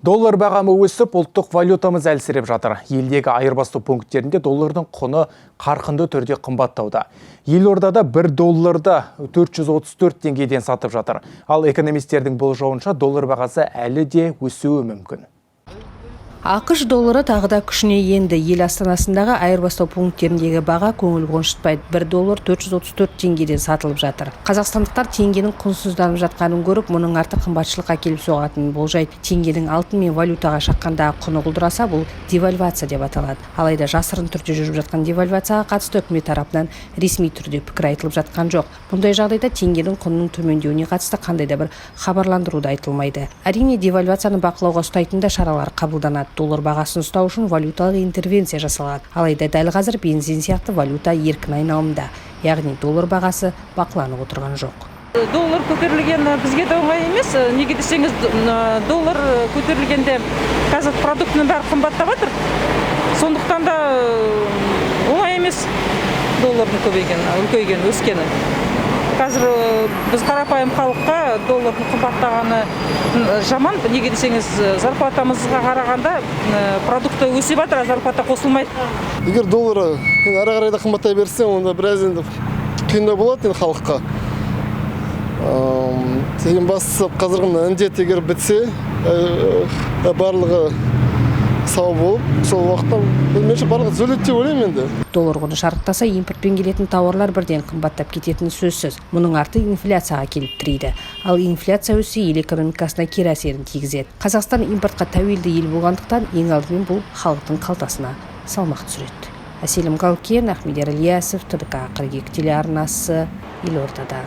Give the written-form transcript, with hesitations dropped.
Доллар бағамы өсіп, ұлттық валютамыз әлсіреп жатыр. Елдегі айырбастау пункттерінде доллардың құны қарқынды түрде қымбаттауда. Елордада 1 долларды 434 теңгеден сатып жатыр. Ал экономистердің болжауынша доллар бағасы әлі де өсуі мүмкін. ақш доллары тағыда күшіне енді. Ел астанасындағы айырбастау пункттеріндегі баға көңіл қоншытпайды. 1 доллар 434 теңгеден сатылып жатыр. Қазақстандықтар теңгенің құнсызданып жатқанын көріп, мұның арты қымбатшылыққа келіп соғатынын болжайды. Теңгенің алтын мен валютаға шаққандағы құны құлдыраса, бұл девальвация деп аталады. Алайда жасырын түрде жүріп жатқан девальвацияға қатысты үкімет тарапынан ресми түрде пікір айтылып жатқан жоқ. Бұндай жағдайда теңгенің құнының төмендеуіне қатысты қандай да бір хабарландыру да айтылмайды. Әрине, девальвацияны бақылауға ұстайтын да шаралар қабылданады. Доллар бағасын ұстау үшін валюталық интервенция жасалады. Алайда дәл қазір бензин сияқты валюта еркін айналымда. Яғни доллар бағасы бақыланып отырған жоқ. Доллар көтерілген бізге де оңай емес. Неге десеңіз, доллар көтерілгенде қазір продуктының бәрі қымбаттап жатыр. Сондықтан да оңай емес доллардың үлкейген, өскені. Қазір біз қарапайым халыққа доллардың қымбаттағаны жаман. Неге десеңіз, зарплатамызға қарағанда продукты өсе жатыр, зарплата қосылмайды. Егер доллары ары қарай да қымбаттай берсе, онда біраз енді қиындау болады енді халыққа. Ең бастысы қазіргі індет егер бітсе, барлығы сау болып, сол уақытта меніңше барлығы түзеледі деп ойлаймын енді. Доллар құны шарықтаса, импортпен келетін тауарлар бірден қымбаттап кететіні сөзсіз. Мұның арты инфляцияға келіп тірейді. Ал инфляция өссе, ел экономикасына кері әсерін тигізеді. Қазақстан импортқа тәуелді ел болғандықтан, ең алдымен бұл халықтың қалтасына салмақ түсіреді. Әселім Галкен, Ахмедияр Ильясов, ТДК 42 телеарнасы, Елордада.